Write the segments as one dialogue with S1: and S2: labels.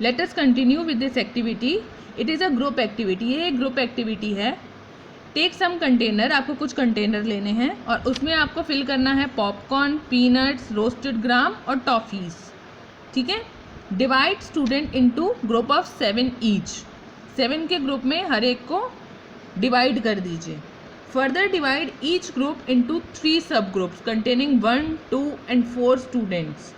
S1: Let us continue with this activity. It is a group activity, ये एक group activity है। Take some container, आपको कुछ container लेने हैं और उसमें आपको फिल करना है पॉपकॉर्न, पीनट्स, रोस्टेड ग्राम और टॉफ़ीज़, ठीक है। Divide student into group of 7 each, 7 के ग्रुप में हर एक को डिवाइड कर दीजिए। Further divide each group into 3 सब ग्रुप्स कंटेनिंग 1, 2 and 4 स्टूडेंट्स,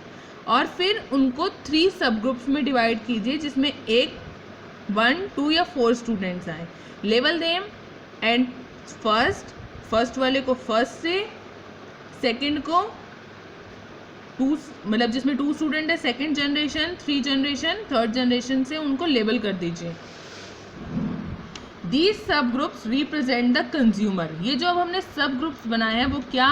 S1: और फिर उनको 3 सब ग्रुप्स में डिवाइड कीजिए जिसमें 1, 2 या 4 स्टूडेंट्स आए। लेवल देम एंड फर्स्ट वाले को फर्स्ट से, सेकंड को 2, मतलब जिसमें 2 स्टूडेंट है second generation, 3 generation, third generation से उनको लेबल कर दीजिए। These sub groups represent the consumer, ये जो अब हमने सब ग्रुप्स बनाए हैं वो क्या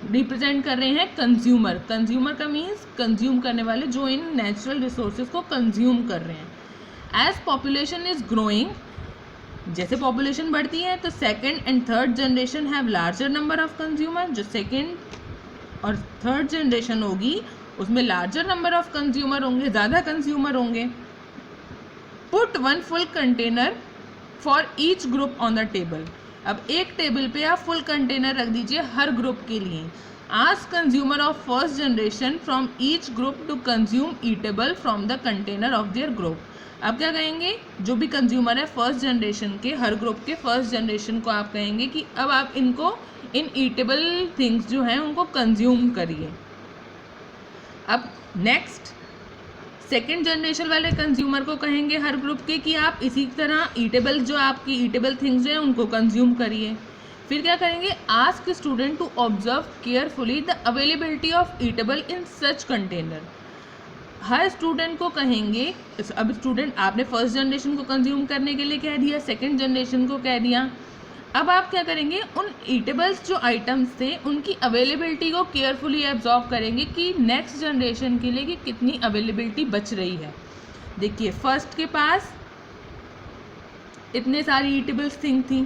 S1: रिप्रेजेंट कर रहे हैं? कंज्यूमर। कंज्यूमर का मीन्स कंज्यूम करने वाले, जो इन नेचुरल रिसोर्सेज को कंज्यूम कर रहे हैं। एज पॉपुलेशन इज ग्रोइंग, जैसे पॉपुलेशन बढ़ती है तो second and third generation have larger number of consumer, जो सेकेंड और थर्ड जनरेशन होगी उसमें लार्जर नंबर ऑफ कंज्यूमर होंगे, ज़्यादा कंज्यूमर होंगे। Put 1 full container for each group on the table, अब एक टेबल पे आप फुल कंटेनर रख दीजिए हर ग्रुप के लिए। Ask consumer of first generation from each group to consume eatable from the container of their group. अब क्या कहेंगे, जो भी कंज्यूमर है फर्स्ट जनरेशन के, हर ग्रुप के फर्स्ट जनरेशन को आप कहेंगे कि अब आप इनको, इन ईटेबल थिंग्स जो हैं उनको कंज्यूम करिए। अब नेक्स्ट सेकेंड जनरेशन वाले कंज्यूमर को कहेंगे हर ग्रुप के कि आप इसी तरह ईटेबल, जो आपकी ईटेबल थिंग्स हैं उनको कंज्यूम करिए। फिर क्या करेंगे, ask student to observe carefully the availability of eatable in such container. हर स्टूडेंट को कहेंगे, अब स्टूडेंट आपने फर्स्ट जनरेशन को कंज्यूम करने के लिए कह दिया, सेकेंड जनरेशन को कह दिया, अब आप क्या करेंगे, उन ईटेबल्स जो आइटम्स थे उनकी अवेलेबिलिटी को केयरफुली एब्जॉर्व करेंगे कि नेक्स्ट जनरेशन के लिए कि कितनी अवेलेबिलिटी बच रही है। देखिए फर्स्ट के पास इतने सारी ईटेबल्स थिंग थी,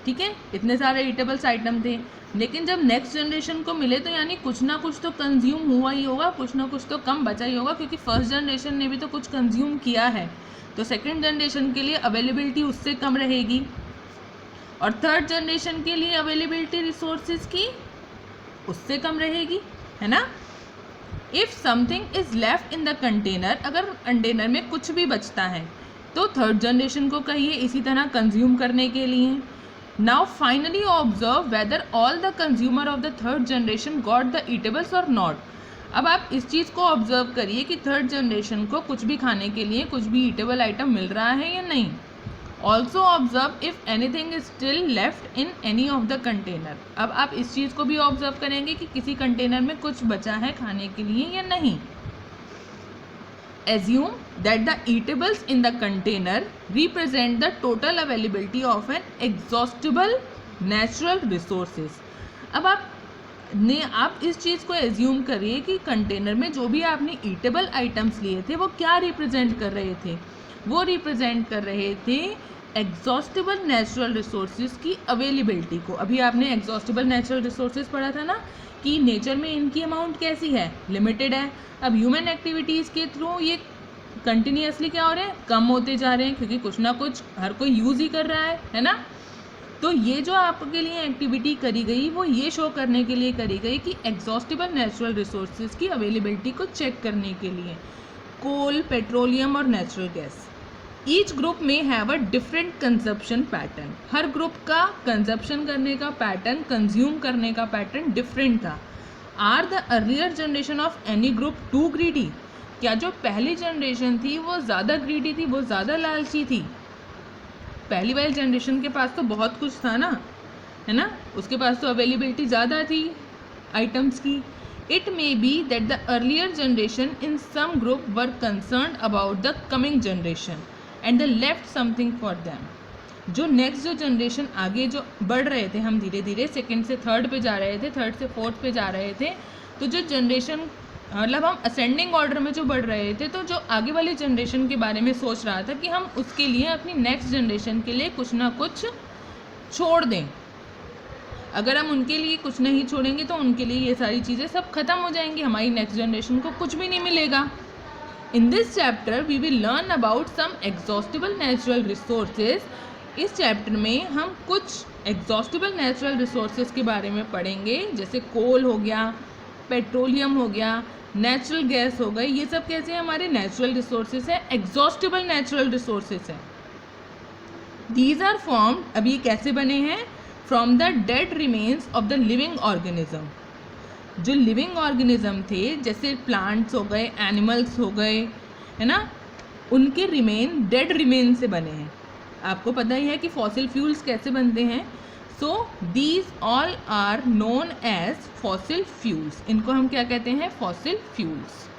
S1: ठीक है, इतने सारे ईटेबल्स आइटम थे, लेकिन जब नेक्स्ट जनरेशन को मिले तो यानी कुछ ना कुछ तो कंज्यूम हुआ ही होगा, कुछ ना कुछ तो कम बचा ही होगा, क्योंकि फर्स्ट जनरेशन ने भी तो कुछ कंज्यूम किया है, तो सेकेंड जनरेशन के लिए अवेलेबिलिटी उससे कम रहेगी और थर्ड जनरेशन के लिए अवेलेबिलिटी रिसोर्सेज की उससे कम रहेगी, है ना। If something is left in the container, अगर कंटेनर में कुछ भी बचता है तो थर्ड जनरेशन को कहिए इसी तरह कंज्यूम करने के लिए। Now finally observe whether all the consumer of the third generation got the eatables और नॉट। अब आप इस चीज़ को ऑब्जर्व करिए कि थर्ड जनरेशन को कुछ भी खाने के लिए कुछ भी ईटेबल आइटम मिल रहा है या नहीं। Also observe if anything is still left in any of the container. अब आप इस चीज़ को भी ऑब्जर्व करेंगे कि किसी कंटेनर में कुछ बचा है खाने के लिए या नहीं। Assume that the eatables in the container represent the total availability of an exhaustible natural resources। अब आप इस चीज़ को एज्यूम करिए कि कंटेनर में जो भी आपने ईटेबल आइटम्स लिए थे वो क्या रिप्रेजेंट कर रहे थे, वो रिप्रेजेंट कर रहे थे एग्जॉस्टिबल नेचुरल रिसोर्सेज की अवेलेबिलिटी को। अभी आपने एग्जॉस्टिबल नेचुरल रिसोर्सेज पढ़ा था ना कि नेचर में इनकी अमाउंट कैसी है, लिमिटेड है। अब ह्यूमन एक्टिविटीज़ के थ्रू ये कंटिन्यूसली क्या हो रहे हैं, कम होते जा रहे हैं, क्योंकि कुछ ना कुछ हर कोई यूज़ ही कर रहा है ना। तो ये जो आपके लिए एक्टिविटी करी गई वो ये शो करने के लिए करी गई कि एग्जॉस्टिबल नेचुरल रिसोर्सेज की अवेलेबिलिटी को चेक करने के लिए। कोल, पेट्रोलियम और नेचुरल गैस। ईच ग्रुप में have a different consumption pattern, हर ग्रुप का कंजप्शन करने का पैटर्न, कंज्यूम करने का पैटर्न डिफरेंट था। Are the earlier generation of any group too greedy, क्या जो पहली जनरेशन थी वो ज़्यादा ग्रीडी थी, वो ज़्यादा लालची थी? पहली वाली जनरेशन के पास तो बहुत कुछ था ना, है ना, उसके पास तो अवेलेबिलिटी ज़्यादा थी आइटम्स की। It may be that the earlier generation in some group were concerned about the coming generation and the left something for them. जो नेक्स्ट जो जनरेशन आगे जो बढ़ रहे थे, हम धीरे धीरे सेकंड से थर्ड पे जा रहे थे, थर्ड से फोर्थ पे जा रहे थे, तो जो जनरेशन मतलब हम असेंडिंग ऑर्डर में जो बढ़ रहे थे, तो जो आगे वाली जनरेशन के बारे में सोच रहा था कि हम उसके लिए अपनी नेक्स्ट जनरेशन के लिए कुछ ना कुछ छोड़ दें। अगर हम उनके लिए कुछ नहीं छोड़ेंगे तो उनके लिए ये सारी चीज़ें सब खत्म हो जाएंगी, हमारी नेक्स्ट जनरेशन को कुछ भी नहीं मिलेगा। In this chapter we will learn about some exhaustible natural resources. इस चैप्टर में हम कुछ एग्जॉस्टिबल नेचुरल रिसोर्सेज के बारे में पढ़ेंगे, जैसे कोल हो गया, पेट्रोलियम हो गया, नेचुरल गैस हो गई। ये सब कैसे हमारे नेचुरल रिसोर्सेज हैं, एग्जॉस्टिबल नेचुरल रिसोर्सेज हैं। दीज आर फॉर्म्ड, अब ये कैसे बने हैं, from the dead remains of the living organism. जो लिविंग ऑर्गेनिज्म थे, जैसे प्लांट्स हो गए, एनिमल्स हो गए, है ना, उनके रिमेन डेड रिमेन से बने हैं। आपको पता ही है कि फॉसिल फ्यूल्स कैसे बनते हैं। So these all are known as fossil fuels. इनको हम क्या कहते हैं, फॉसिल फ्यूल्स।